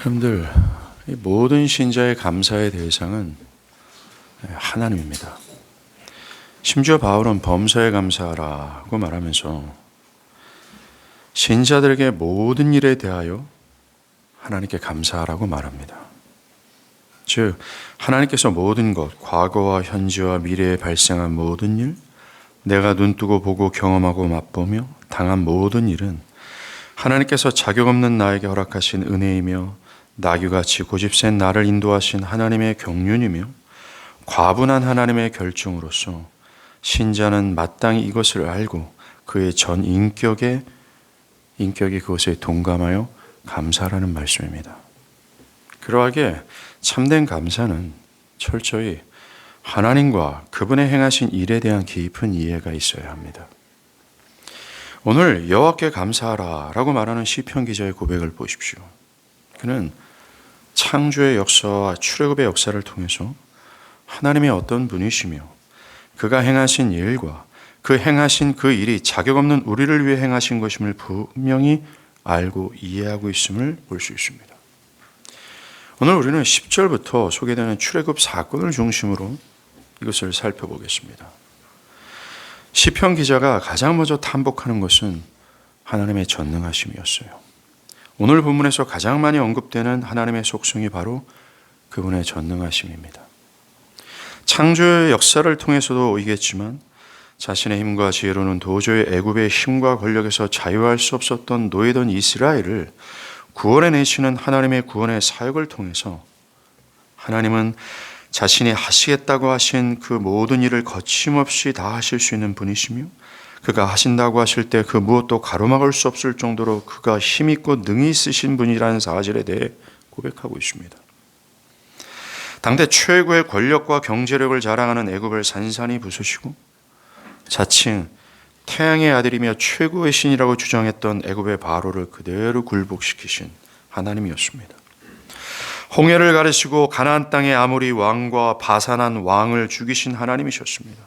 여러분들, 이 모든 신자의 감사의 대상은 하나님입니다. 심지어 바울은 범사에 감사하라고 말하면서 신자들에게 모든 일에 대하여 하나님께 감사하라고 말합니다. 즉, 하나님께서 모든 것, 과거와 현재와 미래에 발생한 모든 일, 내가 눈뜨고 보고 경험하고 맛보며 당한 모든 일은 하나님께서 자격 없는 나에게 허락하신 은혜이며 나귀같이 고집센 나를 인도하신 하나님의 경륜이며 과분한 하나님의 결정으로서 신자는 마땅히 이것을 알고 그의 전 인격이 그것에 동감하여 감사하라는 말씀입니다. 그러하게 참된 감사는 철저히 하나님과 그분의 행하신 일에 대한 깊은 이해가 있어야 합니다. 오늘 여호와께 감사하라 라고 말하는 시편 기자의 고백을 보십시오. 그는 창조의 역사와 출애굽의 역사를 통해서 하나님의 어떤 분이시며 그가 행하신 일과 그 행하신 그 일이 자격 없는 우리를 위해 행하신 것임을 분명히 알고 이해하고 있음을 볼 수 있습니다. 오늘 우리는 10절부터 소개되는 출애굽 사건을 중심으로 이것을 살펴보겠습니다. 시편 기자가 가장 먼저 탐복하는 것은 하나님의 전능하심이었어요. 오늘 본문에서 가장 많이 언급되는 하나님의 속성이 바로 그분의 전능하심입니다. 창조의 역사를 통해서도 오이겠지만 자신의 힘과 지혜로는 도저히 애굽의 힘과 권력에서 자유할 수 없었던 노예던 이스라엘을 구원해내시는 하나님의 구원의 사역을 통해서 하나님은 자신이 하시겠다고 하신 그 모든 일을 거침없이 다 하실 수 있는 분이시며 그가 하신다고 하실 때 그 무엇도 가로막을 수 없을 정도로 그가 힘있고 능히 있으신 분이라는 사실에 대해 고백하고 있습니다. 당대 최고의 권력과 경제력을 자랑하는 애굽을 산산히 부수시고 자칭 태양의 아들이며 최고의 신이라고 주장했던 애굽의 바로를 그대로 굴복시키신 하나님이었습니다. 홍해를 가르시고 가나안 땅의 아모리 왕과 바산한 왕을 죽이신 하나님이셨습니다.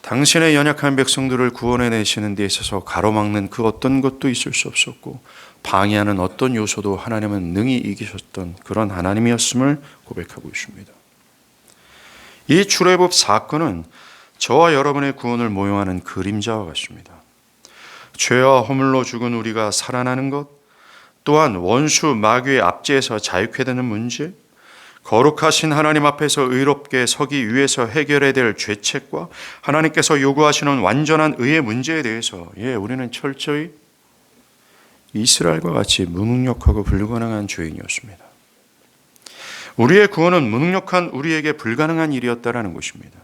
당신의 연약한 백성들을 구원해내시는 데 있어서 가로막는 그 어떤 것도 있을 수 없었고 방해하는 어떤 요소도 하나님은 능히 이기셨던 그런 하나님이었음을 고백하고 있습니다. 이 출애굽 사건은 저와 여러분의 구원을 모형하는 그림자와 같습니다. 죄와 허물로 죽은 우리가 살아나는 것, 또한 원수 마귀의 압제에서 자유케 되는 문제, 거룩하신 하나님 앞에서 의롭게 서기 위해서 해결해야 될 죄책과 하나님께서 요구하시는 완전한 의의 문제에 대해서 우리는 철저히 이스라엘과 같이 무능력하고 불가능한 죄인이었습니다. 우리의 구원은 무능력한 우리에게 불가능한 일이었다라는 것입니다.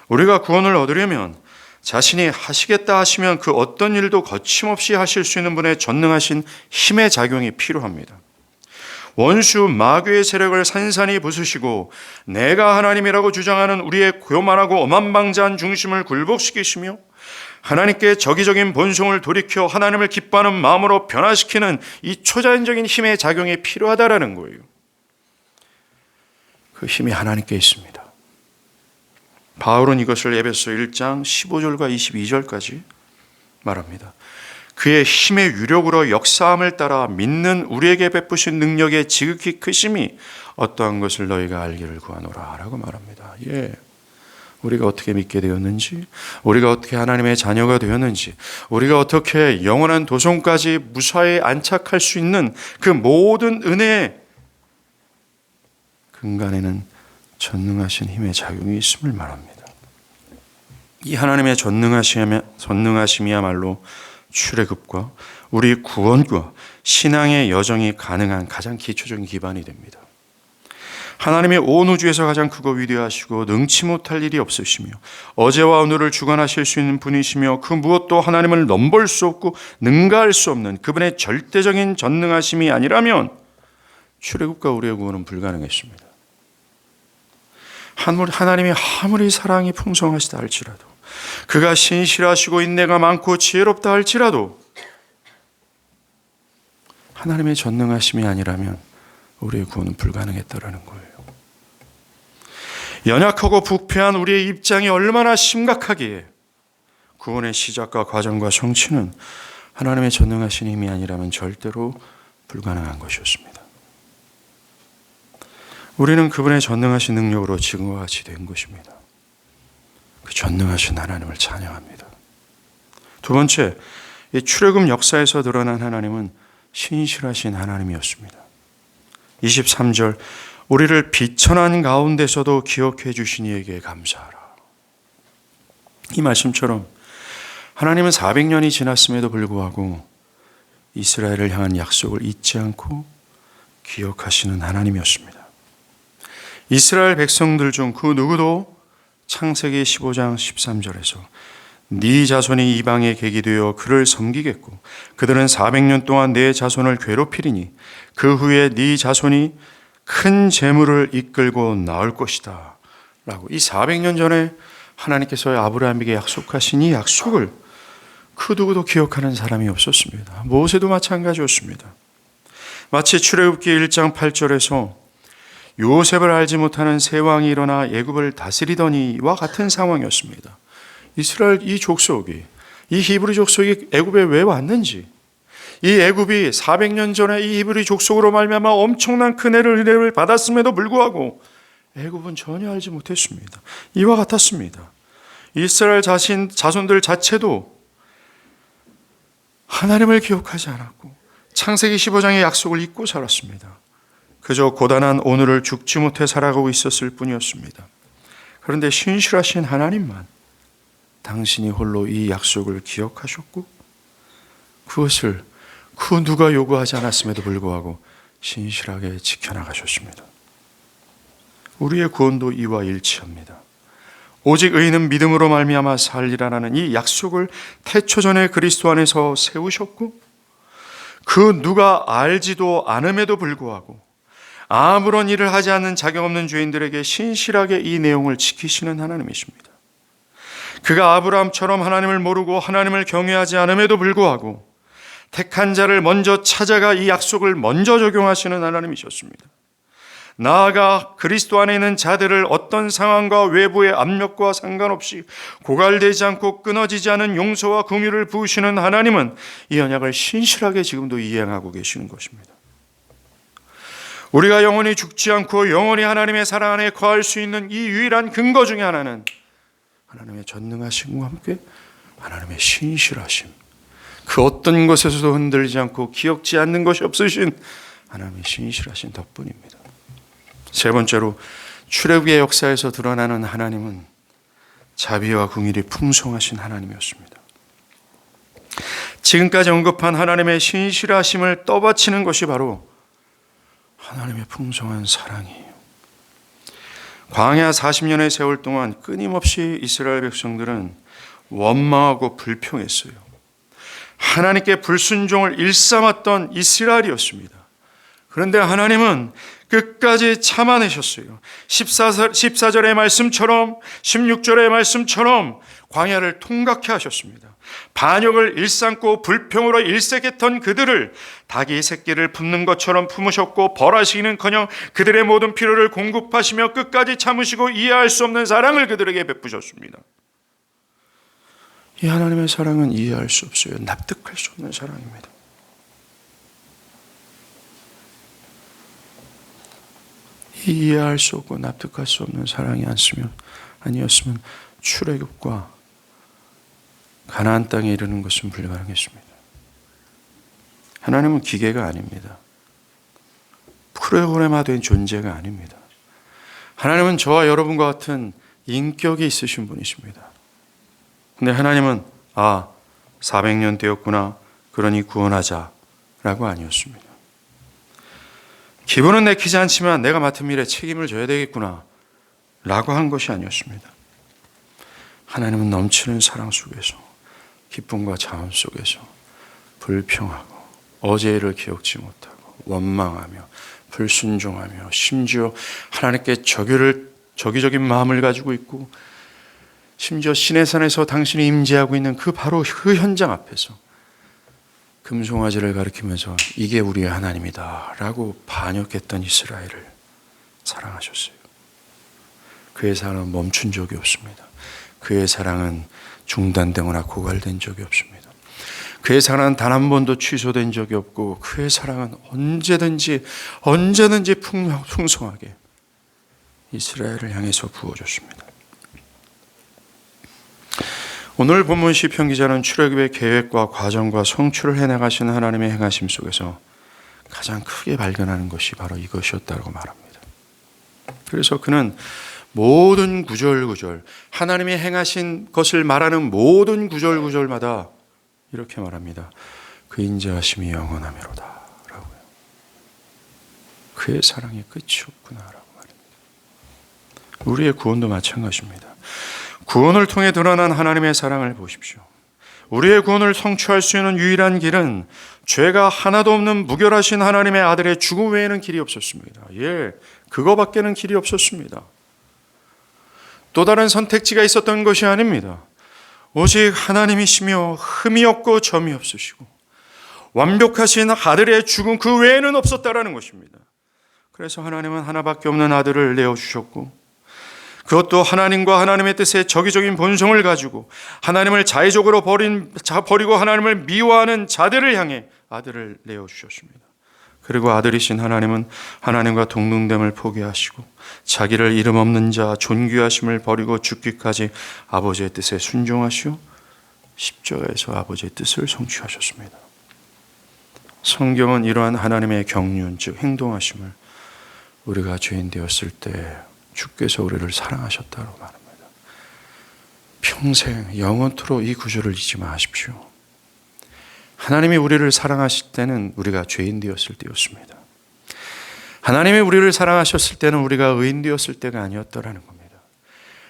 우리가 구원을 얻으려면 자신이 하시겠다 하시면 그 어떤 일도 거침없이 하실 수 있는 분의 전능하신 힘의 작용이 필요합니다. 원수 마귀의 세력을 산산히 부수시고 내가 하나님이라고 주장하는 우리의 교만하고 어만방자한 중심을 굴복시키시며 하나님께 적이적인 본성을 돌이켜 하나님을 기뻐하는 마음으로 변화시키는 이 초자연적인 힘의 작용이 필요하다라는 거예요. 그 힘이 하나님께 있습니다. 바울은 이것을 에베소 1장 15절과 22절까지 말합니다. 그의 힘의 유력으로 역사함을 따라 믿는 우리에게 베푸신 능력의 지극히 크심이 어떠한 것을 너희가 알기를 구하노라 라고 말합니다. 우리가 어떻게 믿게 되었는지, 우리가 어떻게 하나님의 자녀가 되었는지, 우리가 어떻게 영원한 도성까지 무사히 안착할 수 있는 그 모든 은혜의 근간에는 전능하신 힘의 작용이 있음을 말합니다. 이 하나님의 전능하심이야말로 출애굽과 우리 구원과 신앙의 여정이 가능한 가장 기초적인 기반이 됩니다. 하나님의 온 우주에서 가장 크고 위대하시고 능치 못할 일이 없으시며 어제와 오늘을 주관하실 수 있는 분이시며 그 무엇도 하나님을 넘볼 수 없고 능가할 수 없는 그분의 절대적인 전능하심이 아니라면 출애굽과 우리의 구원은 불가능했습니다. 하나님이 아무리 사랑이 풍성하시다 할지라도 그가 신실하시고 인내가 많고 지혜롭다 할지라도 하나님의 전능하심이 아니라면 우리의 구원은 불가능했다라는 거예요. 연약하고 부패한 우리의 입장이 얼마나 심각하기에 구원의 시작과 과정과 성취는 하나님의 전능하신 힘이 아니라면 절대로 불가능한 것이었습니다. 우리는 그분의 전능하신 능력으로 지금과 같이 된 것입니다. 그 전능하신 하나님을 찬양합니다. 두 번째, 이 출애굽 역사에서 드러난 하나님은 신실하신 하나님이었습니다. 23절, 우리를 비천한 가운데서도 기억해 주신 이에게 감사하라. 이 말씀처럼 하나님은 400년이 지났음에도 불구하고 이스라엘을 향한 약속을 잊지 않고 기억하시는 하나님이었습니다. 이스라엘 백성들 중 그 누구도 창세기 15장 13절에서 네 자손이 이방에 객이 되어 그를 섬기겠고 그들은 400년 동안 내 자손을 괴롭히리니 그 후에 네 자손이 큰 재물을 이끌고 나올 것이다 라고 이 400년 전에 하나님께서 아브라함에게 약속하신 이 약속을 그 누구도 기억하는 사람이 없었습니다. 모세도 마찬가지였습니다. 마치 출애굽기 1장 8절에서 요셉을 알지 못하는 세 왕이 일어나 애굽을 다스리더니와 같은 상황이었습니다. 이스라엘 이 족속이, 이 히브리 족속이 애굽에 왜 왔는지, 이 애굽이 400년 전에 이 히브리 족속으로 말미암아 엄청난 큰 은혜를 받았음에도 불구하고 애굽은 전혀 알지 못했습니다. 이와 같았습니다. 이스라엘 자손들 자체도 하나님을 기억하지 않았고 창세기 15장의 약속을 잊고 살았습니다. 그저 고단한 오늘을 죽지 못해 살아가고 있었을 뿐이었습니다. 그런데 신실하신 하나님만 당신이 홀로 이 약속을 기억하셨고 그것을 그 누가 요구하지 않았음에도 불구하고 신실하게 지켜나가셨습니다. 우리의 구원도 이와 일치합니다. 오직 의인은 믿음으로 말미암아 살리라라는 이 약속을 태초전에 그리스도 안에서 세우셨고 그 누가 알지도 않음에도 불구하고 아무런 일을 하지 않는 자격 없는 죄인들에게 신실하게 이 내용을 지키시는 하나님이십니다. 그가 아브라함처럼 하나님을 모르고 하나님을 경외하지 않음에도 불구하고 택한 자를 먼저 찾아가 이 약속을 먼저 적용하시는 하나님이셨습니다. 나아가 그리스도 안에 있는 자들을 어떤 상황과 외부의 압력과 상관없이 고갈되지 않고 끊어지지 않은 용서와 긍휼을 부으시는 하나님은 이 언약을 신실하게 지금도 이행하고 계시는 것입니다. 우리가 영원히 죽지 않고 영원히 하나님의 사랑 안에 거할 수 있는 이 유일한 근거 중에 하나는 하나님의 전능하심과 함께 하나님의 신실하심, 그 어떤 것에서도 흔들리지 않고 기억지 않는 것이 없으신 하나님의 신실하신 덕분입니다. 세 번째로 출애굽의 역사에서 드러나는 하나님은 자비와 긍휼이 풍성하신 하나님이었습니다. 지금까지 언급한 하나님의 신실하심을 떠받치는 것이 바로 하나님의 풍성한 사랑이에요. 광야 40년의 세월 동안 끊임없이 이스라엘 백성들은 원망하고 불평했어요. 하나님께 불순종을 일삼았던 이스라엘이었습니다. 그런데 하나님은 끝까지 참아내셨어요. 14절의 말씀처럼 16절의 말씀처럼 광야를 통각해 하셨습니다. 반역을 일삼고 불평으로 일색했던 그들을 닭이 새끼를 품는 것처럼 품으셨고 벌하시기는커녕 그들의 모든 필요를 공급하시며 끝까지 참으시고 이해할 수 없는 사랑을 그들에게 베푸셨습니다. 이 하나님의 사랑은 이해할 수 없어요. 납득할 수 없는 사랑입니다. 이해할 수 없고 납득할 수 없는 사랑이 아니었으면 출애굽과 가나안 땅에 이르는 것은 불가능했습니다. 하나님은 기계가 아닙니다. 프로그래머된 존재가 아닙니다. 하나님은 저와 여러분과 같은 인격이 있으신 분이십니다. 근데 하나님은 400년 되었구나 그러니 구원하자라고 아니었습니다. 기분은 내키지 않지만 내가 맡은 일에 책임을 져야 되겠구나 라고 한 것이 아니었습니다. 하나님은 넘치는 사랑 속에서 기쁨과 자원 속에서 불평하고 어제의 일을 기억지 못하고 원망하며 불순종하며 심지어 하나님께 적의적인 마음을 가지고 있고 심지어 시내산에서 당신이 임재하고 있는 바로 그 현장 앞에서 금송아지를 가리키면서 이게 우리의 하나님이다 라고 반역했던 이스라엘을 사랑하셨어요. 그의 사랑은 멈춘 적이 없습니다. 그의 사랑은 중단되거나 고갈된 적이 없습니다. 그의 사랑은 단 한 번도 취소된 적이 없고 그의 사랑은 언제든지 풍성하게 이스라엘을 향해서 부어줬습니다. 오늘 본문 시편 기자는 출애굽의 계획과 과정과 성취를 해나가시는 하나님의 행하심 속에서 가장 크게 발견하는 것이 바로 이것이었다고 말합니다. 그래서 그는 모든 구절구절, 하나님이 행하신 것을 말하는 모든 구절구절마다 이렇게 말합니다. 그 인자하심이 영원하미로다 라고요. 그의 사랑이 끝이 없구나라고 말합니다. 우리의 구원도 마찬가지입니다. 구원을 통해 드러난 하나님의 사랑을 보십시오. 우리의 구원을 성취할 수 있는 유일한 길은 죄가 하나도 없는 무결하신 하나님의 아들의 죽음 외에는 길이 없었습니다. 그거밖에는 길이 없었습니다. 또 다른 선택지가 있었던 것이 아닙니다. 오직 하나님이시며 흠이 없고 점이 없으시고 완벽하신 아들의 죽음 그 외에는 없었다라는 것입니다. 그래서 하나님은 하나밖에 없는 아들을 내어주셨고, 그것도 하나님과 하나님의 뜻에 적이적인 본성을 가지고 하나님을 자의적으로 버리고 하나님을 미워하는 자들을 향해 아들을 내어주셨습니다. 그리고 아들이신 하나님은 하나님과 동등됨을 포기하시고 자기를 이름 없는 자 존귀하심을 버리고 죽기까지 아버지의 뜻에 순종하시오 십자가에서 아버지의 뜻을 성취하셨습니다. 성경은 이러한 하나님의 경륜, 즉 행동하심을 우리가 죄인 되었을 때 주께서 우리를 사랑하셨다고 말합니다. 평생 영원토록 이 구절을 잊지 마십시오. 하나님이 우리를 사랑하실 때는 우리가 죄인 되었을 때였습니다. 하나님이 우리를 사랑하셨을 때는 우리가 의인 되었을 때가 아니었더라는 겁니다.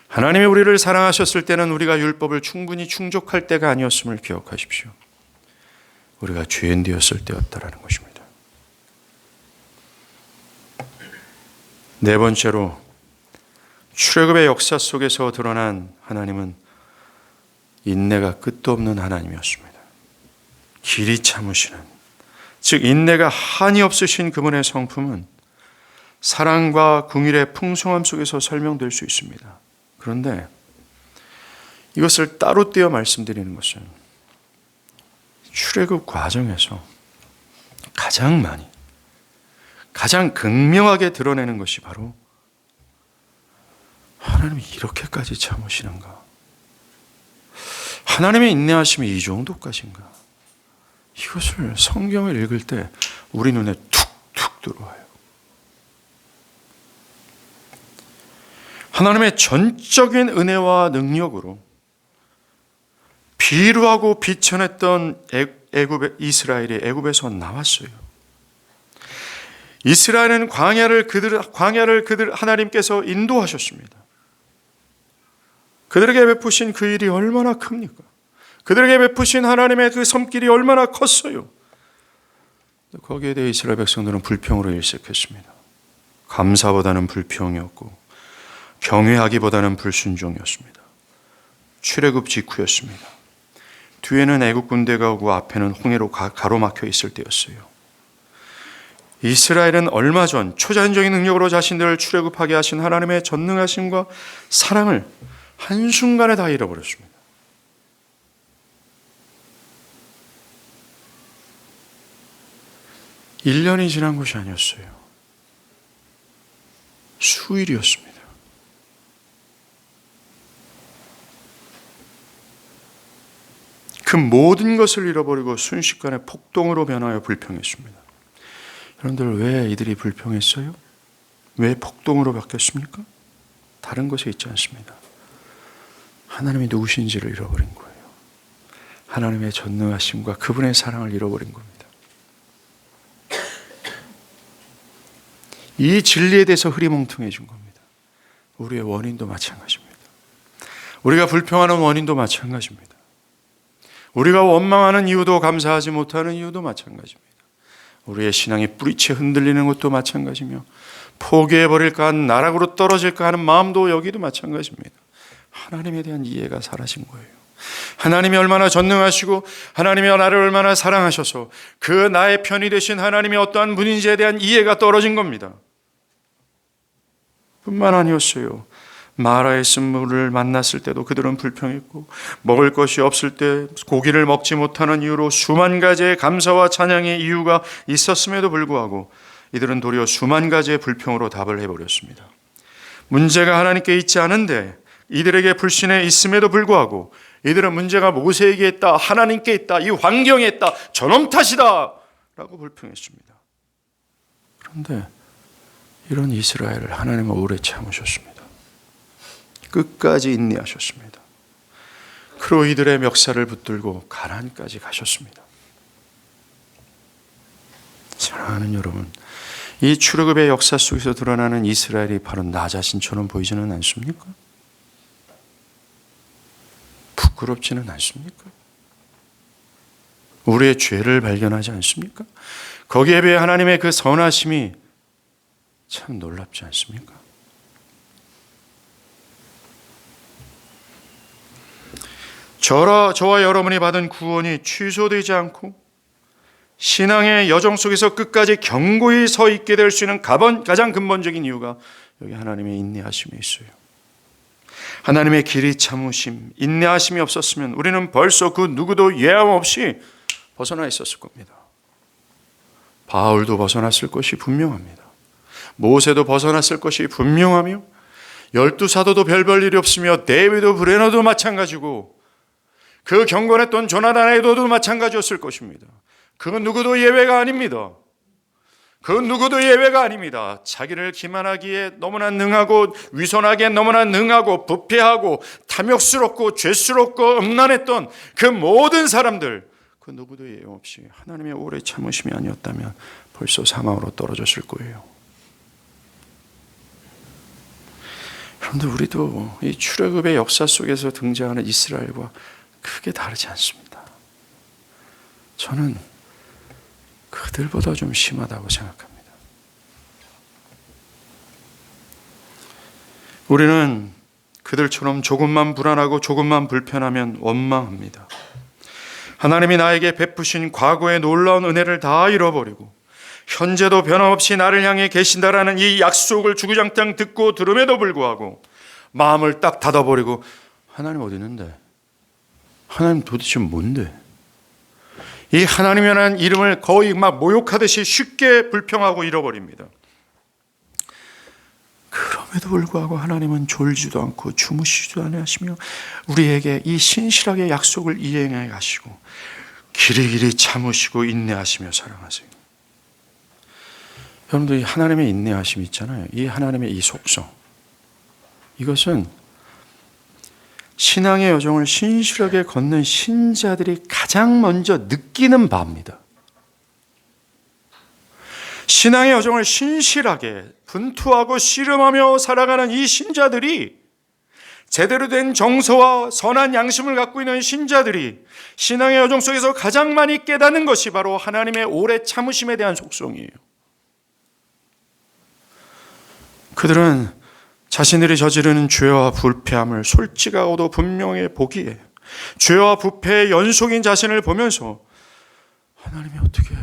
하나님이 우리를 사랑하셨을 때는 우리가 율법을 충분히 충족할 때가 아니었음을 기억하십시오. 우리가 죄인 되었을 때였다라는 것입니다. 네 번째로 출애굽의 역사 속에서 드러난 하나님은 인내가 끝도 없는 하나님이었습니다. 길이 참으시는, 즉 인내가 한이 없으신 그분의 성품은 사랑과 긍휼의 풍성함 속에서 설명될 수 있습니다. 그런데 이것을 따로 떼어 말씀드리는 것은 출애굽 과정에서 가장 극명하게 드러내는 것이 바로 하나님이 이렇게까지 참으시는가? 하나님의 인내하심이 이 정도까지인가? 이것을 성경을 읽을 때 우리 눈에 툭툭 들어와요. 하나님의 전적인 은혜와 능력으로 비루하고 비천했던 이스라엘이 애굽에서 나왔어요. 이스라엘은 광야를 그들 하나님께서 인도하셨습니다. 그들에게 베푸신 그 일이 얼마나 큽니까? 그들에게 베푸신 하나님의 그 손길이 얼마나 컸어요. 거기에 대해 이스라엘 백성들은 불평으로 일색했습니다. 감사보다는 불평이었고 경외하기보다는 불순종이었습니다. 출애굽 직후였습니다. 뒤에는 애국 군대가 오고 앞에는 홍해로 가로막혀 있을 때였어요. 이스라엘은 얼마 전 초자연적인 능력으로 자신들을 출애굽하게 하신 하나님의 전능하심과 사랑을 한순간에 다 잃어버렸습니다. (1년이) 지난 것이 아니었어요. 수일이었습니다. 그 모든 것을 잃어버리고 순식간에 폭동으로 변하여 불평했습니다. 여러분들 왜 이들이 불평했어요? 왜 폭동으로 바뀌었습니까? 다른 것에 있지 않습니다. 하나님이 누구신지를 잃어버린 거예요. 하나님의 전능하심과 그분의 사랑을 잃어버린 겁니다. 이 진리에 대해서 흐리멍텅해진 겁니다. 우리의 원인도 마찬가지입니다. 우리가 불평하는 원인도 마찬가지입니다. 우리가 원망하는 이유도 감사하지 못하는 이유도 마찬가지입니다. 우리의 신앙이 뿌리채 흔들리는 것도 마찬가지며 포기해버릴까, 나락으로 떨어질까 하는 마음도 여기도 마찬가지입니다. 하나님에 대한 이해가 사라진 거예요. 하나님이 얼마나 전능하시고 하나님이 나를 얼마나 사랑하셔서 그 나의 편이 되신 하나님이 어떠한 분인지에 대한 이해가 떨어진 겁니다. 뿐만 아니었어요. 마라의 쓴물을 만났을 때도 그들은 불평했고, 먹을 것이 없을 때 고기를 먹지 못하는 이유로 수만 가지의 감사와 찬양의 이유가 있었음에도 불구하고 이들은 도리어 수만 가지의 불평으로 답을 해버렸습니다. 문제가 하나님께 있지 않은데 이들에게 불신에 있음에도 불구하고 이들은 문제가 모세에게 있다, 하나님께 있다, 이 환경에 있다, 저놈 탓이다 라고 불평했습니다. 그런데 이런 이스라엘을 하나님은 오래 참으셨습니다. 끝까지 인내하셨습니다. 그로 이들의 멱살을 붙들고 가나안까지 가셨습니다. 사랑하는 여러분, 이 출애굽의 역사 속에서 드러나는 이스라엘이 바로 나 자신처럼 보이지는 않습니까? 부끄럽지는 않습니까? 우리의 죄를 발견하지 않습니까? 거기에 비해 하나님의 그 선하심이 참 놀랍지 않습니까? 저와 여러분이 받은 구원이 취소되지 않고 신앙의 여정 속에서 끝까지 견고히 서 있게 될 수 있는 가장 근본적인 이유가 여기 하나님의 인내하심에 있어요. 하나님의 길이 참으심, 인내하심이 없었으면 우리는 벌써 그 누구도 예함 없이 벗어나 있었을 겁니다. 바울도 벗어났을 것이 분명합니다. 모세도 벗어났을 것이 분명하며 12사도도 별별 일이 없으며 데이비드 브레너도 마찬가지고 그 경건했던 조나단 에도도 마찬가지였을 것입니다. 그 누구도 예외가 아닙니다. 그 누구도 예외가 아닙니다. 자기를 기만하기에 너무나 능하고 위선하기에 너무나 능하고 부패하고 탐욕스럽고 죄스럽고 음란했던 그 모든 사람들, 그 누구도 예외 없이 하나님의 오래 참으심이 아니었다면 벌써 사망으로 떨어졌을 거예요. 그런데 우리도 이 출애굽의 역사 속에서 등장하는 이스라엘과 크게 다르지 않습니다. 저는 그들보다 좀 심하다고 생각합니다. 우리는 그들처럼 조금만 불안하고 조금만 불편하면 원망합니다. 하나님이 나에게 베푸신 과거의 놀라운 은혜를 다 잃어버리고 현재도 변함없이 나를 향해 계신다라는 이 약속을 주구장창 듣고 들음에도 불구하고 마음을 딱 닫아버리고 하나님 어디 있는데? 하나님 도대체 뭔데? 이 하나님이라는 이름을 거의 막 모욕하듯이 쉽게 불평하고 잃어버립니다. 그럼에도 불구하고 하나님은 졸지도 않고 주무시지도 않으시며 우리에게 이 신실하게 약속을 이행해 가시고 길이길이 참으시고 인내하시며 사랑하세요. 여러분들 이 하나님의 인내하심이 있잖아요. 이 하나님의 이 속성, 이것은 신앙의 여정을 신실하게 걷는 신자들이 가장 먼저 느끼는 바입니다. 신앙의 여정을 신실하게 분투하고 씨름하며 살아가는 이 신자들이, 제대로 된 정서와 선한 양심을 갖고 있는 신자들이 신앙의 여정 속에서 가장 많이 깨닫는 것이 바로 하나님의 오래 참으심에 대한 속성이에요. 그들은 자신들이 저지르는 죄와 불패함을 솔직하고도 분명히 보기에 죄와 부패의 연속인 자신을 보면서 하나님이 어떻게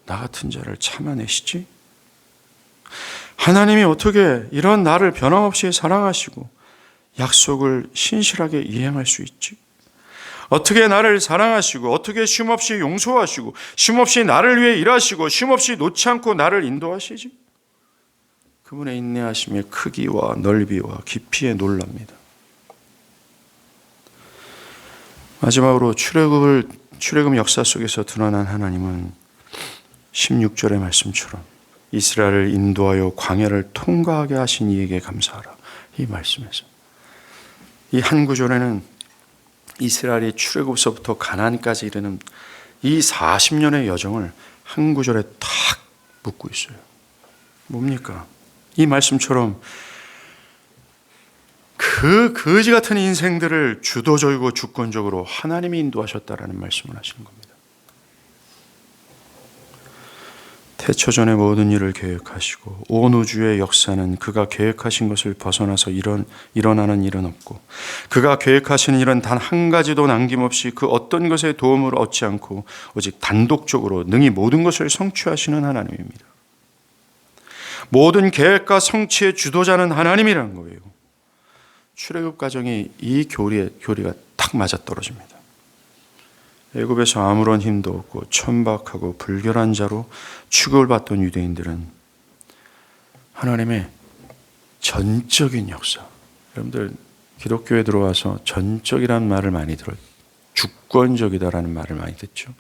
나 같은 자를 참아내시지? 하나님이 어떻게 이런 나를 변함없이 사랑하시고 약속을 신실하게 이행할 수 있지? 어떻게 나를 사랑하시고 어떻게 쉼없이 용서하시고 쉼없이 나를 위해 일하시고 쉼없이 놓지 않고 나를 인도하시지? 그분의 인내하심의 크기와 넓이와 깊이에 놀랍니다. 마지막으로 출애굽 역사 속에서 드러난 하나님은 16절의 말씀처럼 이스라엘을 인도하여 광야를 통과하게 하신 이에게 감사하라. 이 말씀에서 이 한 구절에는 이스라엘이 출애굽서부터 가나안까지 이르는 이 40년의 여정을 한 구절에 탁 묶고 있어요. 뭡니까? 이 말씀처럼 그 거지 같은 인생들을 주도적이고 주권적으로 하나님이 인도하셨다라는 말씀을 하시는 겁니다. 태초전의 모든 일을 계획하시고 온 우주의 역사는 그가 계획하신 것을 벗어나서 일어나는 일은 없고 그가 계획하시는 일은 단 한 가지도 남김없이 그 어떤 것의 도움을 얻지 않고 오직 단독적으로 능히 모든 것을 성취하시는 하나님입니다. 모든 계획과 성취의 주도자는 하나님이라는 거예요. 출애굽 과정이 이 교리가 딱 맞아떨어집니다. 애굽에서 아무런 힘도 없고 천박하고 불결한 자로 취급을 받던 유대인들은 하나님의 전적인 역사. 여러분들 기독교에 들어와서 전적이라는 말을 많이 들어요. 주권적이다라는 말을 많이 듣죠.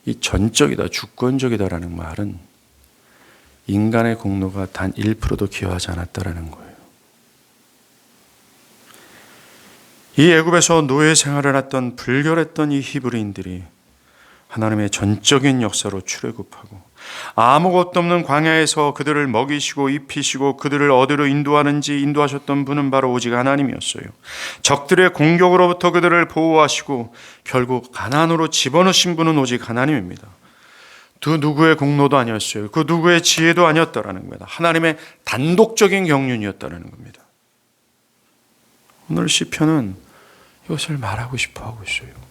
이 전적이다, 주권적이다라는 말은 인간의 공로가 단 1%도 기여하지 않았다라는 거예요. 이 애굽에서 노예 생활을 했던 불결했던 이 히브리인들이 하나님의 전적인 역사로 출애굽하고 아무것도 없는 광야에서 그들을 먹이시고 입히시고 그들을 어디로 인도하셨던 분은 바로 오직 하나님이었어요. 적들의 공격으로부터 그들을 보호하시고 결국 가나안으로 집어넣으신 분은 오직 하나님입니다. 그 누구의 공로도 아니었어요. 그 누구의 지혜도 아니었다라는 겁니다. 하나님의 단독적인 경륜이었다는 겁니다. 오늘 시편은 이것을 말하고 싶어 하고 있어요.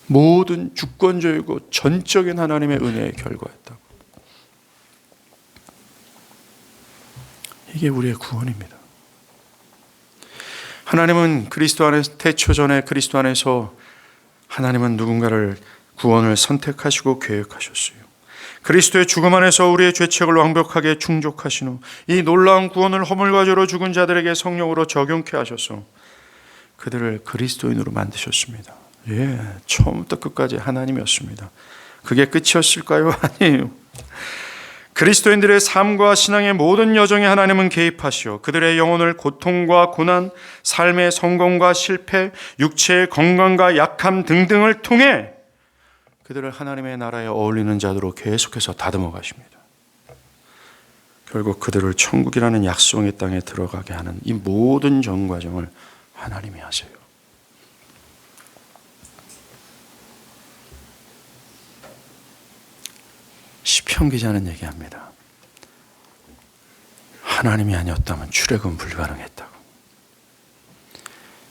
모든 주권적이고 전적인 하나님의 은혜의 결과였다고. 이게 우리의 구원입니다. 하나님은 그리스도 안에서 태초전에 그리스도 안에서 하나님은 누군가를 구원을 선택하시고 계획하셨어요. 그리스도의 죽음 안에서 우리의 죄책을 완벽하게 충족하신 후 이 놀라운 구원을 허물과 죄로 죽은 자들에게 성령으로 적용케 하셔서 그들을 그리스도인으로 만드셨습니다. 예, 처음부터 끝까지 하나님이었습니다. 그게 끝이었을까요? 아니에요. 그리스도인들의 삶과 신앙의 모든 여정에 하나님은 개입하시어 그들의 영혼을 고통과 고난, 삶의 성공과 실패, 육체의 건강과 약함 등등을 통해 그들을 하나님의 나라에 어울리는 자들로 계속해서 다듬어 가십니다. 결국 그들을 천국이라는 약속의 땅에 들어가게 하는 이 모든 정과정을 하나님이 하세요. 시편 기자는 얘기합니다. 하나님이 아니었다면 출애굽은 불가능했다고.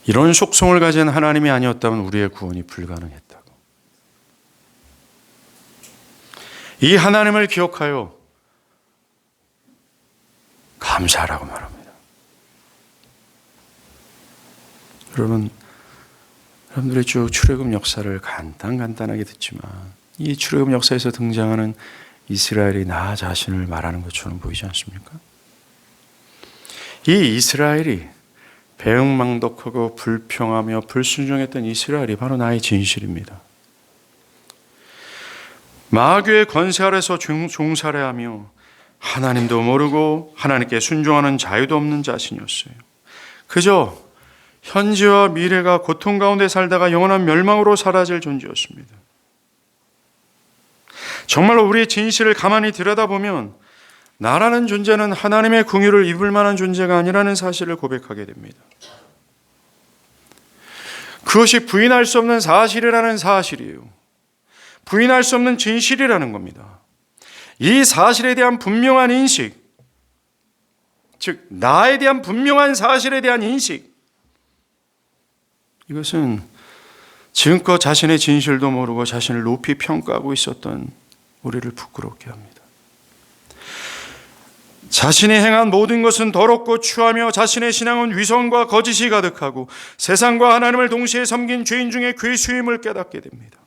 이런 속성을 가진 하나님이 아니었다면 우리의 구원이 불가능했다고. 이 하나님을 기억하여 감사하라고 말합니다. 여러분들이 쭉 출애굽 역사를 간단하게 듣지만 이 출애굽 역사에서 등장하는 이스라엘이 나 자신을 말하는 것처럼 보이지 않습니까? 이 이스라엘이 배은망덕하고 불평하며 불순종했던 이스라엘이 바로 나의 진실입니다. 마귀의 권세 아래서 종살이하며 하나님도 모르고 하나님께 순종하는 자유도 없는 자신이었어요. 그저 현재와 미래가 고통 가운데 살다가 영원한 멸망으로 사라질 존재였습니다. 정말로 우리의 진실을 가만히 들여다보면 나라는 존재는 하나님의 긍휼을 입을 만한 존재가 아니라는 사실을 고백하게 됩니다. 그것이 부인할 수 없는 사실이라는 사실이에요. 부인할 수 없는 진실이라는 겁니다. 이 사실에 대한 분명한 인식, 즉 나에 대한 분명한 사실에 대한 인식, 이것은 지금껏 자신의 진실도 모르고 자신을 높이 평가하고 있었던 우리를 부끄럽게 합니다. 자신이 행한 모든 것은 더럽고 추하며 자신의 신앙은 위선과 거짓이 가득하고 세상과 하나님을 동시에 섬긴 죄인 중에 괴수임을 깨닫게 됩니다.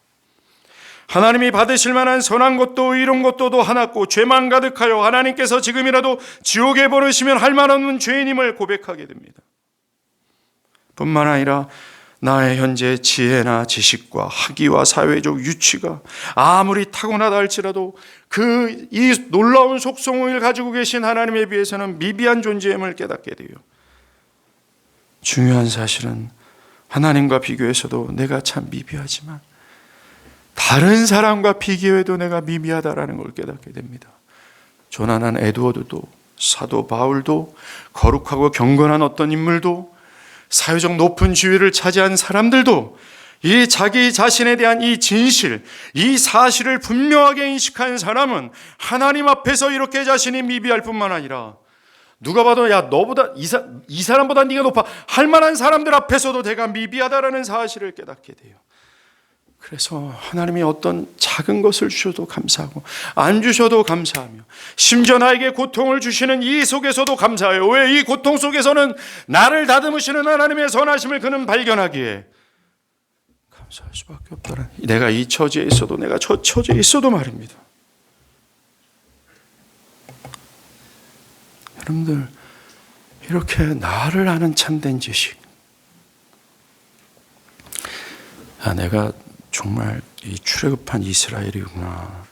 하나님이 받으실 만한 선한 것도 의로운 것도 하나고 죄만 가득하여 하나님께서 지금이라도 지옥에 보내시면 할 말 없는 죄인임을 고백하게 됩니다. 뿐만 아니라 나의 현재 지혜나 지식과 학위와 사회적 유치가 아무리 타고나다 할지라도 이 놀라운 속성을 가지고 계신 하나님에 비해서는 미비한 존재임을 깨닫게 돼요. 중요한 사실은 하나님과 비교해서도 내가 참 미비하지만 다른 사람과 비교해도 내가 미비하다라는 걸 깨닫게 됩니다. 조난한 에드워드도 사도 바울도 거룩하고 경건한 어떤 인물도 사회적 높은 지위를 차지한 사람들도 이 자기 자신에 대한 이 진실, 이 사실을 분명하게 인식한 사람은 하나님 앞에서 이렇게 자신이 미비할 뿐만 아니라 누가 봐도 야 너보다 이 사람보다 네가 높아 할 만한 사람들 앞에서도 내가 미비하다라는 사실을 깨닫게 돼요. 그래서 하나님이 어떤 작은 것을 주셔도 감사하고 안 주셔도 감사하며 심지어 나에게 고통을 주시는 이 속에서도 감사해요. 왜? 이 고통 속에서는 나를 다듬으시는 하나님의 선하심을 그는 발견하기에 감사할 수밖에 없다는, 내가 이 처지에 있어도 내가 저 처지에 있어도 말입니다. 여러분들, 이렇게 나를 아는 참된 지식, 내가 정말 이 출애굽한 이스라엘이구나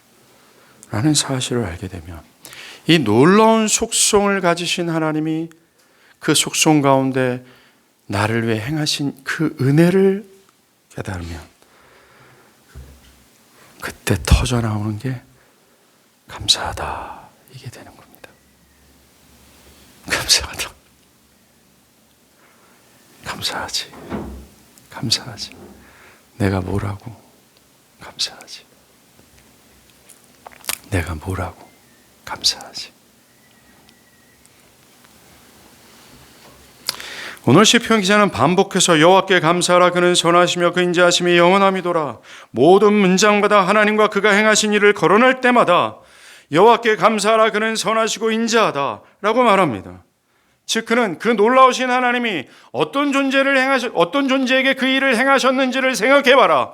라는 사실을 알게 되면, 이 놀라운 속성을 가지신 하나님이 그 속성 가운데 나를 위해 행하신 그 은혜를 깨달으면, 그때 터져 나오는 게 감사하다, 이게 되는 겁니다. 감사하다. 감사하지. 감사하지. 내가 뭐라고? 감사하지. 내가 뭐라고? 감사하지. 오늘 시편 기자는 반복해서 여호와께 감사하라, 그는 선하시며 그 인자하심이 영원함이도라. 모든 문장마다 하나님과 그가 행하신 일을 거론할 때마다 여호와께 감사하라, 그는 선하시고 인자하다 라고 말합니다. 즉 그는 그 놀라우신 하나님이 어떤 존재에게 그 일을 행하셨는지를 생각해봐라.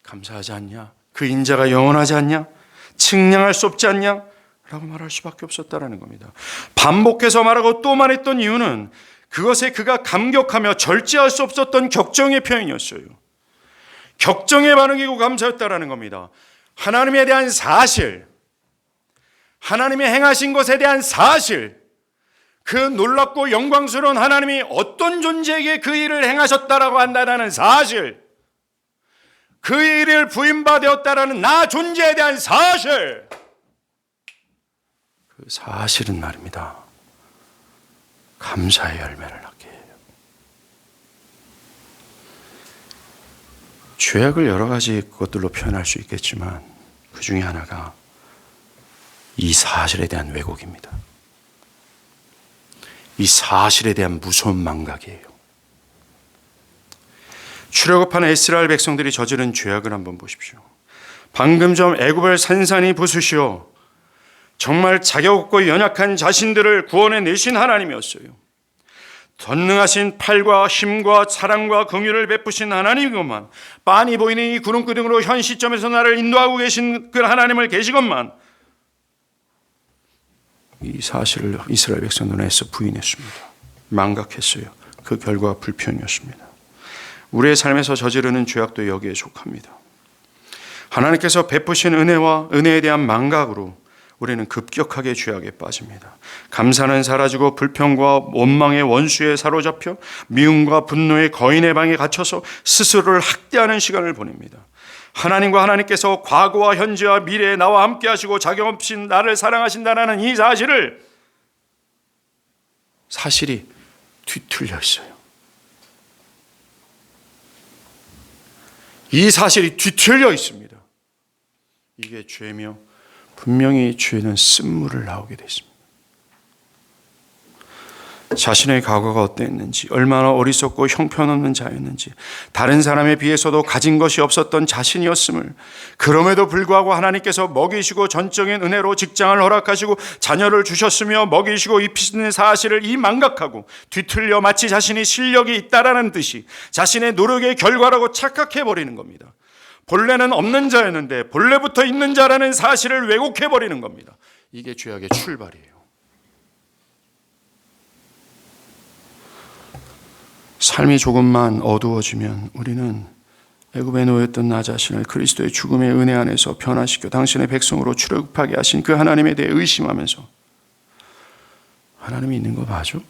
감사하지 않냐? 그 인자가 영원하지 않냐? 측량할 수 없지 않냐? 라고 말할 수밖에 없었다라는 겁니다. 반복해서 말하고 또 말했던 이유는 그것에 그가 감격하며 절제할 수 없었던 격정의 표현이었어요. 격정의 반응이고 감사였다라는 겁니다. 하나님에 대한 사실, 하나님의 행하신 것에 대한 사실, 그 놀랍고 영광스러운 하나님이 어떤 존재에게 그 일을 행하셨다라고 한다는 사실, 그 일을 부인받았다라는 나 존재에 대한 사실, 그 사실은 말입니다, 감사의 열매를 낳게 해요. 죄악을 여러 가지 것들로 표현할 수 있겠지만 그 중에 하나가 이 사실에 대한 왜곡입니다. 이 사실에 대한 무서운 망각이에요. 출애굽한 이스라엘 백성들이 저지른 죄악을 한번 보십시오. 방금 전 애굽을 산산히 부수시어 정말 자격 없고 연약한 자신들을 구원해 내신 하나님이었어요. 전능하신 팔과 힘과 사랑과 긍휼을 베푸신 하나님이건만, 빤히 보이는 이 구름기둥으로 현 시점에서 나를 인도하고 계신 그 하나님을 계시건만, 이 사실을 이스라엘 백성 눈에서 부인했습니다. 망각했어요. 그 결과가 불평이었습니다. 우리의 삶에서 저지르는 죄악도 여기에 속합니다. 하나님께서 베푸신 은혜와 은혜에 대한 망각으로 우리는 급격하게 죄악에 빠집니다. 감사는 사라지고 불평과 원망의 원수에 사로잡혀 미움과 분노의 거인의 방에 갇혀서 스스로를 학대하는 시간을 보냅니다. 하나님과 하나님께서 과거와 현재와 미래에 나와 함께 하시고 자격 없이 나를 사랑하신다는 이 사실이 뒤틀려 있어요. 이 사실이 뒤틀려 있습니다. 이게 죄며 분명히 죄는 쓴물을 나오게 돼 있습니다. 자신의 과거가 어땠는지, 얼마나 어리석고 형편없는 자였는지, 다른 사람에 비해서도 가진 것이 없었던 자신이었음을, 그럼에도 불구하고 하나님께서 먹이시고 전적인 은혜로 직장을 허락하시고 자녀를 주셨으며 먹이시고 입히시는 사실을 이 망각하고 뒤틀려 마치 자신이 실력이 있다라는 듯이 자신의 노력의 결과라고 착각해버리는 겁니다. 본래는 없는 자였는데 본래부터 있는 자라는 사실을 왜곡해버리는 겁니다. 이게 죄악의 출발이에요. 삶이 조금만 어두워지면 우리는 애굽에 놓였던 나 자신을 그리스도의 죽음의 은혜 안에서 변화시켜 당신의 백성으로 출애굽하게 하신 그 하나님에 대해 의심하면서, 하나님이 있는 거 맞아?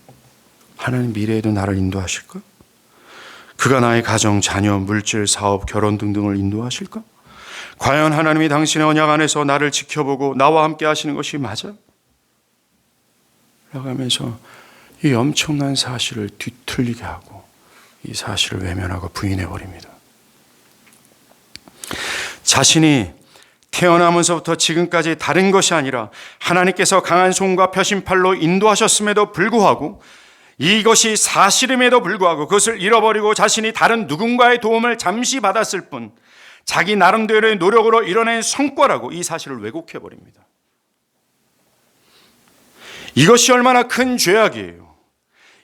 하나님 미래에도 나를 인도하실까? 그가 나의 가정, 자녀, 물질, 사업, 결혼 등등을 인도하실까? 과연 하나님이 당신의 언약 안에서 나를 지켜보고 나와 함께 하시는 것이 맞아? 라고 하면서 이 엄청난 사실을 뒤틀리게 하고 이 사실을 외면하고 부인해버립니다. 자신이 태어나면서부터 지금까지 다른 것이 아니라 하나님께서 강한 손과 펴신팔로 인도하셨음에도 불구하고, 이것이 사실임에도 불구하고 그것을 잃어버리고 자신이 다른 누군가의 도움을 잠시 받았을 뿐 자기 나름대로의 노력으로 이뤄낸 성과라고 이 사실을 왜곡해버립니다. 이것이 얼마나 큰 죄악이에요.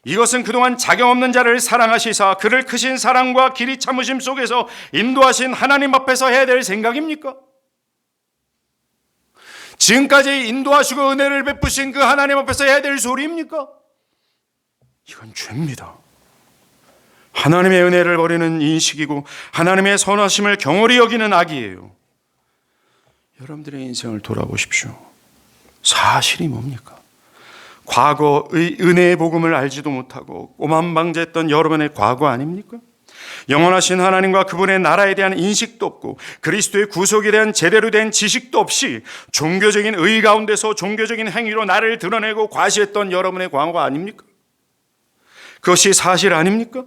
이것은 그동안 자격 없는 자를 사랑하시사 그를 크신 사랑과 길이 참으심 속에서 인도하신 하나님 앞에서 해야 될 생각입니까? 지금까지 인도하시고 은혜를 베푸신 그 하나님 앞에서 해야 될 소리입니까? 이건 죄입니다. 하나님의 은혜를 버리는 인식이고 하나님의 선하심을 경홀히 여기는 악이에요. 여러분들의 인생을 돌아보십시오. 사실이 뭡니까? 과거의 은혜의 복음을 알지도 못하고 오만방자했던 여러분의 과거 아닙니까? 영원하신 하나님과 그분의 나라에 대한 인식도 없고 그리스도의 구속에 대한 제대로 된 지식도 없이 종교적인 의 가운데서 종교적인 행위로 나를 드러내고 과시했던 여러분의 과거 아닙니까? 그것이 사실 아닙니까?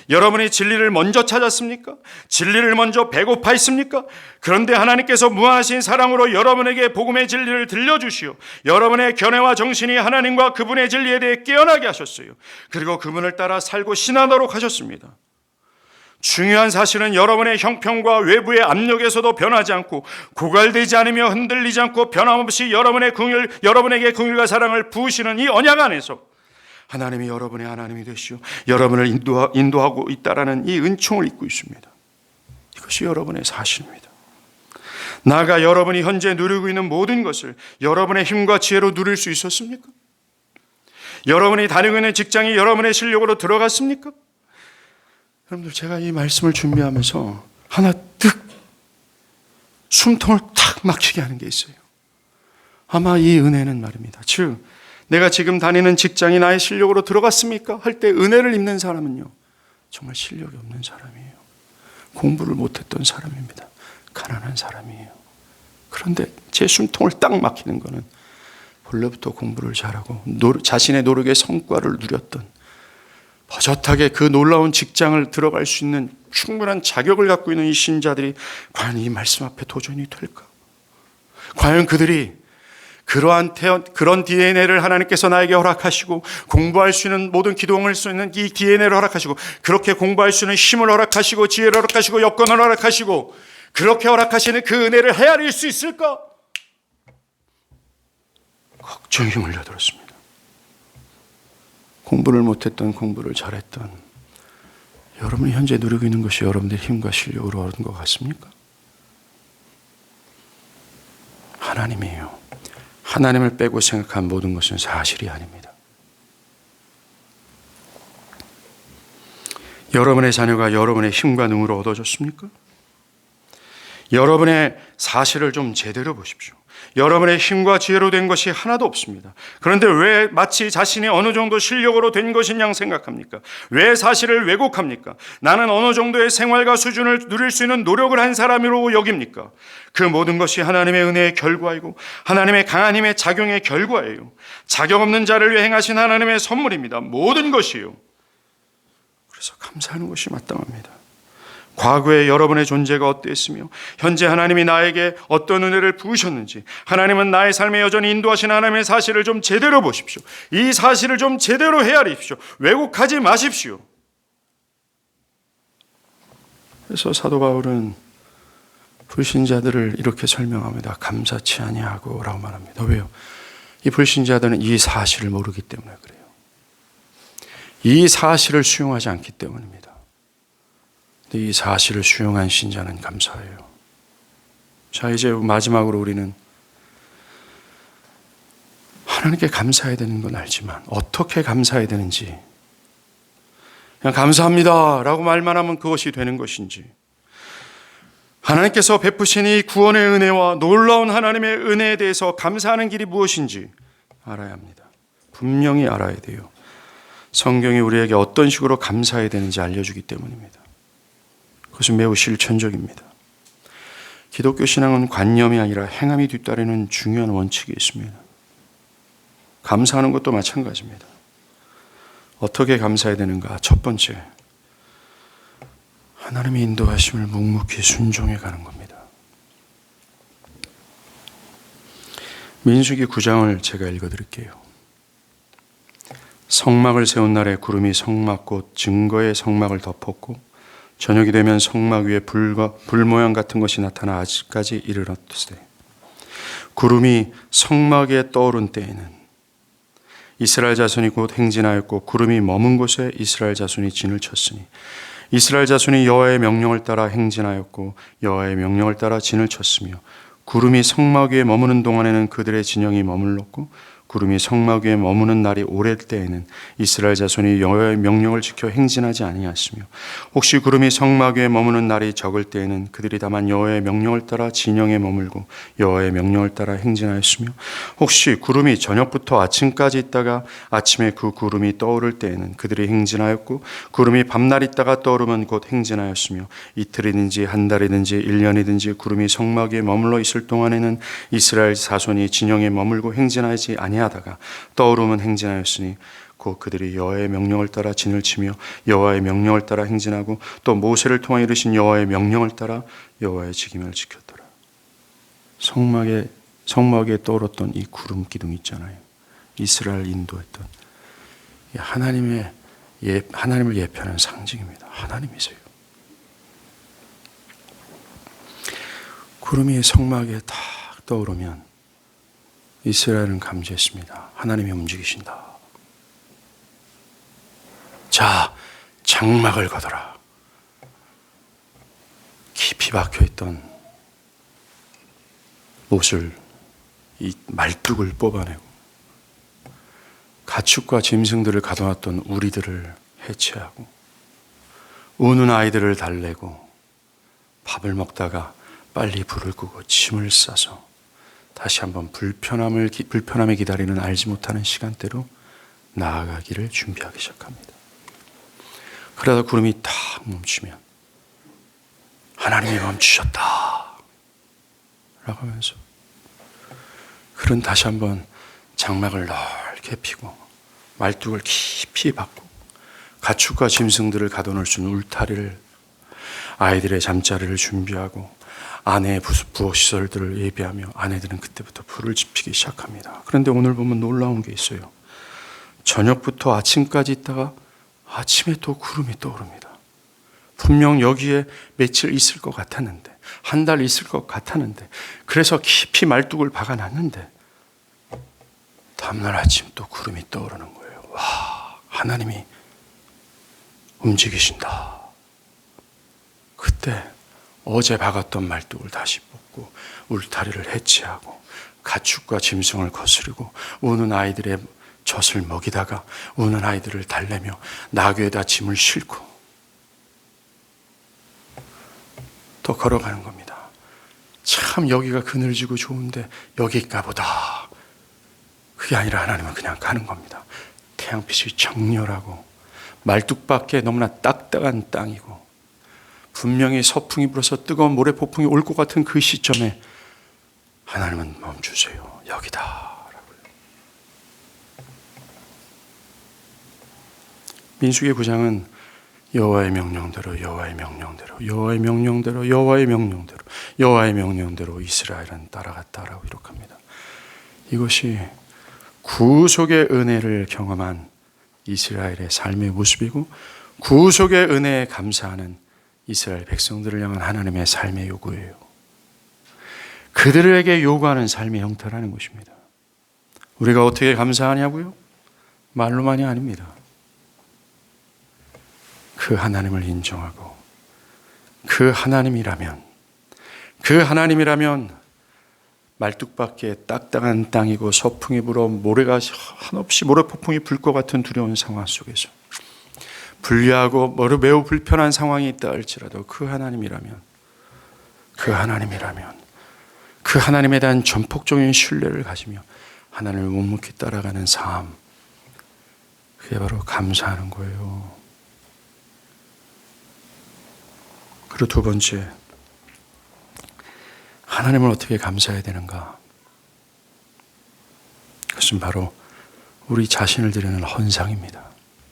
여러분이 진리를 먼저 찾았습니까? 진리를 먼저 배고파했습니까? 그런데 하나님께서 무한하신 사랑으로 여러분에게 복음의 진리를 들려주시오. 여러분의 견해와 정신이 하나님과 그분의 진리에 대해 깨어나게 하셨어요. 그리고 그분을 따라 살고 신하도록 하셨습니다. 중요한 사실은 여러분의 형편과 외부의 압력에서도 변하지 않고 고갈되지 않으며 흔들리지 않고 변함없이 여러분에게 긍휼과 사랑을 부으시는 이 언약 안에서 하나님이 여러분의 하나님이 되시오. 여러분을 인도하고 있다라는 이 은총을 입고 있습니다. 이것이 여러분의 사실입니다. 나아가 여러분이 현재 누리고 있는 모든 것을 여러분의 힘과 지혜로 누릴 수 있었습니까? 여러분이 다니고 있는 직장이 여러분의 실력으로 들어갔습니까? 여러분들, 제가 이 말씀을 준비하면서 하나 숨통을 탁 막히게 하는 게 있어요. 아마 이 은혜는 말입니다. 즉 내가 지금 다니는 직장이 나의 실력으로 들어갔습니까? 할 때 은혜를 입는 사람은요, 정말 실력이 없는 사람이에요. 공부를 못했던 사람입니다. 가난한 사람이에요. 그런데 제 숨통을 딱 막히는 거는 본래부터 공부를 잘하고 자신의 노력의 성과를 누렸던, 버젓하게 그 놀라운 직장을 들어갈 수 있는 충분한 자격을 갖고 있는 이 신자들이 과연 이 말씀 앞에 도전이 될까? 과연 그들이 그런 DNA를 하나님께서 나에게 허락하시고 공부할 수 있는 모든 기도할 수 있는 이 DNA를 허락하시고 그렇게 공부할 수 있는 힘을 허락하시고 지혜를 허락하시고 여건을 허락하시고 그렇게 허락하시는 그 은혜를 헤아릴 수 있을까? 걱정이 몰려들었습니다. 공부를 못했던 공부를 잘했던 여러분이 현재 누리고 있는 것이 여러분들의 힘과 실력으로 얻은 것 같습니까? 하나님이에요. 하나님을 빼고 생각한 모든 것은 사실이 아닙니다. 여러분의 자녀가 여러분의 힘과 능으로 얻어졌습니까? 여러분의 사실을 좀 제대로 보십시오. 여러분의 힘과 지혜로 된 것이 하나도 없습니다. 그런데 왜 마치 자신이 어느 정도 실력으로 된 것인 양 생각합니까? 왜 사실을 왜곡합니까? 나는 어느 정도의 생활과 수준을 누릴 수 있는 노력을 한 사람으로 여깁니까? 그 모든 것이 하나님의 은혜의 결과이고 하나님의 강한 힘의 작용의 결과예요. 자격 없는 자를 위해 행하신 하나님의 선물입니다. 모든 것이요. 그래서 감사하는 것이 마땅합니다. 과거에 여러분의 존재가 어땠으며 현재 하나님이 나에게 어떤 은혜를 부으셨는지, 하나님은 나의 삶에 여전히 인도하신 하나님의 사실을 좀 제대로 보십시오. 이 사실을 좀 제대로 헤아리십시오. 왜곡하지 마십시오. 그래서 사도 바울은 불신자들을 이렇게 설명합니다. 감사치 아니하고 라고 말합니다. 왜요? 이 불신자들은 이 사실을 모르기 때문에 그래요. 이 사실을 수용하지 않기 때문입니다. 이 사실을 수용한 신자는 감사해요. 자, 이제 마지막으로 우리는 하나님께 감사해야 되는 건 알지만 어떻게 감사해야 되는지, 그냥 감사합니다 라고 말만 하면 그것이 되는 것인지, 하나님께서 베푸신 이 구원의 은혜와 놀라운 하나님의 은혜에 대해서 감사하는 길이 무엇인지 알아야 합니다. 분명히 알아야 돼요. 성경이 우리에게 어떤 식으로 감사해야 되는지 알려주기 때문입니다. 그것은 매우 실천적입니다. 기독교 신앙은 관념이 아니라 행함이 뒤따르는 중요한 원칙이 있습니다. 감사하는 것도 마찬가지입니다. 어떻게 감사해야 되는가? 첫 번째, 하나님의 인도하심을 묵묵히 순종해 가는 겁니다. 민수기 9장을 제가 읽어드릴게요. 성막을 세운 날에 구름이 성막 곧 증거의 성막을 덮었고 저녁이 되면 성막 위에 불 모양 같은 것이 나타나 아직까지 이르렀으되 구름이 성막에 떠오른 때에는 이스라엘 자손이 곧 행진하였고 구름이 머문 곳에 이스라엘 자손이 진을 쳤으니 이스라엘 자손이 여호와의 명령을 따라 행진하였고 여호와의 명령을 따라 진을 쳤으며 구름이 성막 위에 머무는 동안에는 그들의 진영이 머물렀고 구름이 성막 위에 머무는 날이 오래 때에는 이스라엘 자손이 여호와의 명령을 지켜 행진하지 아니하였으며 혹시 구름이 성막 위에 머무는 날이 적을 때에는 그들이 다만 여호와의 명령을 따라 진영에 머물고 여호와의 명령을 따라 행진하였으며 혹시 구름이 저녁부터 아침까지 있다가 아침에 그 구름이 떠오를 때에는 그들이 행진하였고 구름이 밤날 있다가 떠오르면 곧 행진하였으며 이틀이든지 한 달이든지 1년이든지 구름이 성막 위에 머물러 있을 동안에는 이스라엘 자손이 진영에 머물고 행진하지 아니하다가 떠오르면 행진하였으니 곧 그들이 여호와의 명령을 따라 진을 치며 여호와의 명령을 따라 행진하고 또 모세를 통하여 이르신 여호와의 명령을 따라 여호와의 직임을 지켰더라. 성막에 떠오르던 이 구름 기둥 있잖아요. 이스라엘 인도했던 하나님을 예표하는 상징입니다. 하나님이세요. 구름이 성막에 딱 떠오르면 이스라엘은 감지했습니다. 하나님이 움직이신다. 자, 장막을 걷어라. 깊이 박혀있던 옷을, 이 말뚝을 뽑아내고 가축과 짐승들을 가둬놨던 우리들을 해체하고 우는 아이들을 달래고 밥을 먹다가 빨리 불을 끄고 짐을 싸서 다시 한번 불편함에 기다리는 알지 못하는 시간대로 나아가기를 준비하기 시작합니다. 그러다 구름이 탁 멈추면 하나님이 멈추셨다 라고 하면서 그는 다시 한번 장막을 넓게 피고 말뚝을 깊이 박고 가축과 짐승들을 가둬놓을 수 있는 울타리를 아이들의 잠자리를 준비하고 아내의 부엌시설들을 예비하며 아내들은 그때부터 불을 지피기 시작합니다. 그런데 오늘 보면 놀라운 게 있어요. 저녁부터 아침까지 있다가 아침에 또 구름이 떠오릅니다. 분명 여기에 며칠 있을 것 같았는데 한 달 있을 것 같았는데 그래서 깊이 말뚝을 박아놨는데 다음날 아침 또 구름이 떠오르는 거예요. 와, 하나님이 움직이신다. 그때 어제 박았던 말뚝을 다시 뽑고 울타리를 해체하고 가축과 짐승을 거스르고 우는 아이들의 젖을 먹이다가 우는 아이들을 달래며 나귀에다 짐을 싣고 또 걸어가는 겁니다. 참 여기가 그늘지고 좋은데 여기일까 보다. 그게 아니라 하나님은 그냥 가는 겁니다. 태양빛이 정렬하고 말뚝밖에 너무나 딱딱한 땅이고 분명히 서풍이 불어서 뜨거운 모래폭풍이 올 것 같은 그 시점에 하나님은 멈추세요. 여기다 라고요. 민수기 9장은 여호와의 명령대로 여호와의 명령대로 여호와의 명령대로 여호와의 명령대로 여호와의 명령대로 이스라엘은 따라갔다라고 기록합니다. 이것이 구속의 은혜를 경험한 이스라엘의 삶의 모습이고 구속의 은혜에 감사하는 이스라엘 백성들을 향한 하나님의 삶의 요구예요. 그들에게 요구하는 삶의 형태라는 것입니다. 우리가 어떻게 감사하냐고요? 말로만이 아닙니다. 그 하나님을 인정하고 그 하나님이라면 말뚝밖에 딱딱한 땅이고 서풍이 불어 모래가 한없이 모래폭풍이 불 것 같은 두려운 상황 속에서 불리하고 매우 불편한 상황이 있다 할지라도 그 하나님이라면 그 하나님에 대한 전폭적인 신뢰를 가지며 하나님을 묵묵히 따라가는 삶, 그게 바로 감사하는 거예요. 그리고 두 번째, 하나님을 어떻게 감사해야 되는가? 그것은 바로 우리 자신을 드리는 헌상입니다.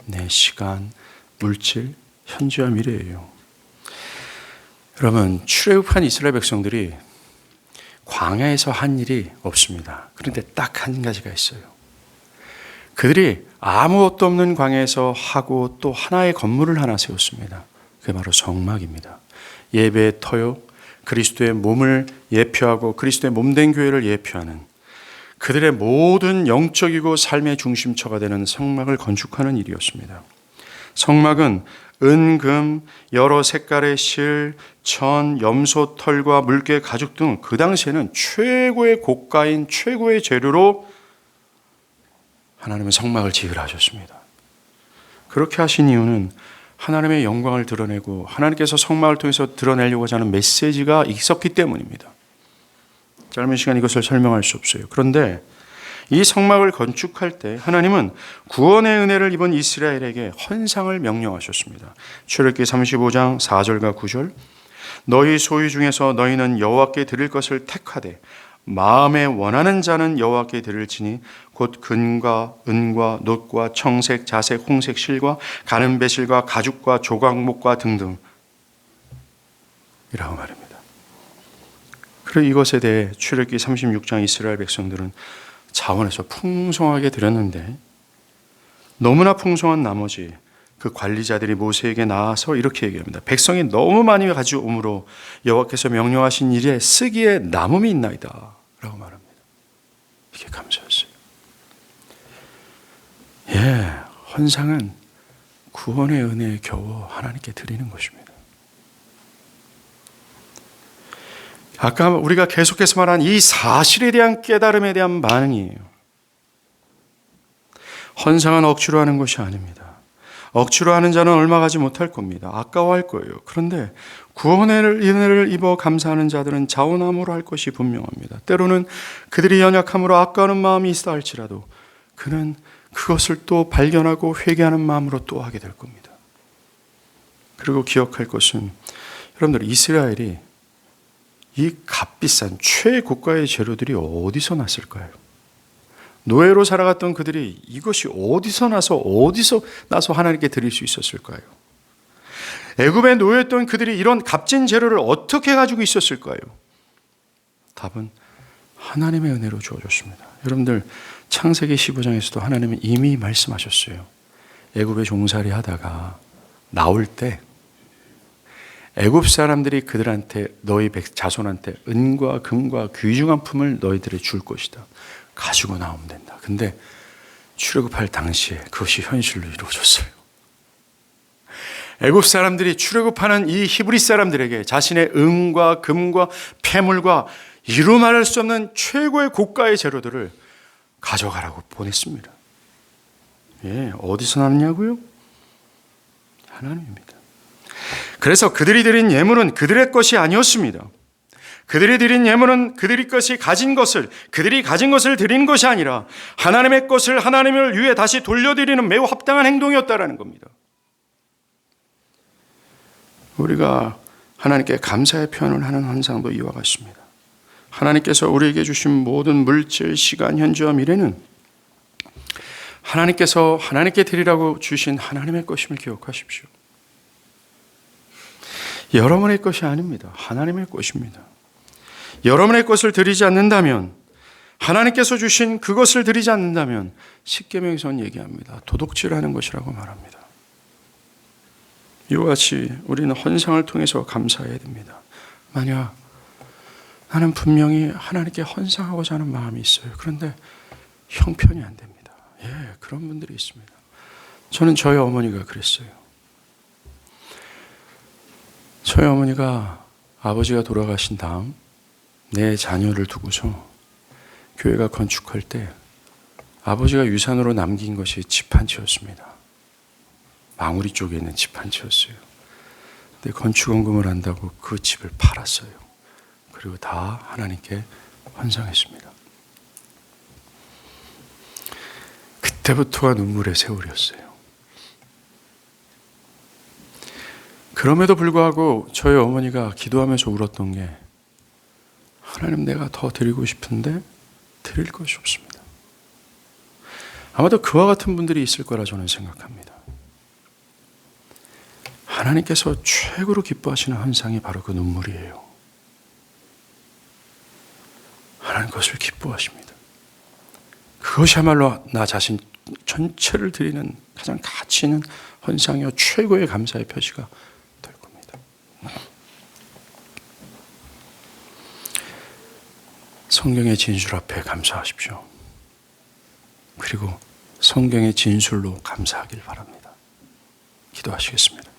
내 시간, 물질, 현재와 미래예요. 여러분, 출애굽한 이스라엘 백성들이 광야에서 한 일이 없습니다. 그런데 딱 한 가지가 있어요. 그들이 아무것도 없는 광야에서 하고 또 하나의 건물을 하나 세웠습니다. 그게 바로 성막입니다. 예배의 터요, 그리스도의 몸을 예표하고 그리스도의 몸된 교회를 예표하는 그들의 모든 영적이고 삶의 중심처가 되는 성막을 건축하는 일이었습니다. 성막은 은, 금, 여러 색깔의 실, 천, 염소 털과 물개 가죽 등 그 당시에는 최고의 고가인 최고의 재료로 하나님은 성막을 지으라 하셨습니다. 그렇게 하신 이유는 하나님의 영광을 드러내고 하나님께서 성막을 통해서 드러내려고 하는 메시지가 있었기 때문입니다. 짧은 시간 이것을 설명할 수 없어요. 그런데 이 성막을 건축할 때 하나님은 구원의 은혜를 입은 이스라엘에게 헌상을 명령하셨습니다. 출애굽기 35장 4절과 9절, 너희 소유 중에서 너희는 여호와께 드릴 것을 택하되 마음에 원하는 자는 여호와께 드릴지니 곧 금과 은과 놋과 청색, 자색, 홍색 실과 가는 배실과 가죽과 조각목과 등등 이라고 말입니다. 그리고 이것에 대해 출애굽기 36장 이스라엘 백성들은 자원에서 풍성하게 드렸는데 너무나 풍성한 나머지 그 관리자들이 모세에게 나와서 이렇게 얘기합니다. 백성이 너무 많이 가져오므로 여호와께서 명령하신 일에 쓰기에 남음이 있나이다 라고 말합니다. 이게 감사였어요. 헌상은 구원의 은혜에 겨워 하나님께 드리는 것입니다. 아까 우리가 계속해서 말한 이 사실에 대한 깨달음에 대한 반응이에요. 헌상은 억지로 하는 것이 아닙니다. 억지로 하는 자는 얼마 가지 못할 겁니다. 아까워할 거예요. 그런데 구원의 은혜를 입어 감사하는 자들은 자원함으로 할 것이 분명합니다. 때로는 그들이 연약함으로 아까워하는 마음이 있어 할지라도 그는 그것을 또 발견하고 회개하는 마음으로 또 하게 될 겁니다. 그리고 기억할 것은 여러분들 이스라엘이 이 값비싼 최고가의 재료들이 어디서 났을까요? 노예로 살아갔던 그들이 이것이 어디서 나서 하나님께 드릴 수 있었을까요? 애굽에 노예였던 그들이 이런 값진 재료를 어떻게 가지고 있었을까요? 답은 하나님의 은혜로 주어졌습니다. 여러분들 창세기 15장에서도 하나님은 이미 말씀하셨어요. 애굽에 종살이 하다가 나올 때 애굽 사람들이 그들한테 너희 자손한테 은과 금과 귀중한 품을 너희들이 줄 것이다. 가지고 나오면 된다. 근데 출애굽할 당시에 그것이 현실로 이루어졌어요. 애굽 사람들이 출애굽하는 이 히브리 사람들에게 자신의 은과 금과 폐물과 이루 말할 수 없는 최고의 고가의 재료들을 가져가라고 보냈습니다. 어디서 났냐고요? 하나님입니다. 그래서 그들이 드린 예물은 그들의 것이 아니었습니다. 그들이 드린 예물은 그들이 가진 것을 드린 것이 아니라 하나님의 것을 하나님을 위해 다시 돌려드리는 매우 합당한 행동이었다라는 겁니다. 우리가 하나님께 감사의 표현을 하는 헌상도 이와 같습니다. 하나님께서 우리에게 주신 모든 물질, 시간, 현재와 미래는 하나님께서 하나님께 드리라고 주신 하나님의 것임을 기억하십시오. 여러분의 것이 아닙니다. 하나님의 것입니다. 여러분의 것을 드리지 않는다면, 하나님께서 주신 그것을 드리지 않는다면 십계명에서는 얘기합니다. 도둑질하는 것이라고 말합니다. 이와 같이 우리는 헌상을 통해서 감사해야 됩니다. 만약 나는 분명히 하나님께 헌상하고자 하는 마음이 있어요. 그런데 형편이 안 됩니다. 그런 분들이 있습니다. 저는 저희 어머니가 그랬어요. 저희 어머니가 아버지가 돌아가신 다음 내 자녀를 두고서 교회가 건축할 때 아버지가 유산으로 남긴 것이 집 한 채였습니다. 망우리 쪽에 있는 집 한 채였어요. 근데 건축원금을 한다고 그 집을 팔았어요. 그리고 다 하나님께 헌상했습니다. 그때부터가 눈물의 세월이었어요. 그럼에도 불구하고 저희 어머니가 기도하면서 울었던 게 하나님 내가 더 드리고 싶은데 드릴 것이 없습니다. 아마도 그와 같은 분들이 있을 거라 저는 생각합니다. 하나님께서 최고로 기뻐하시는 헌상이 바로 그 눈물이에요. 하나님 그것을 기뻐하십니다. 그것이야말로 나 자신 전체를 드리는 가장 가치 있는 헌상이요 최고의 감사의 표시가 될 겁니다. 성경의 진술 앞에 감사하십시오. 그리고 성경의 진술로 감사하길 바랍니다. 기도하시겠습니다.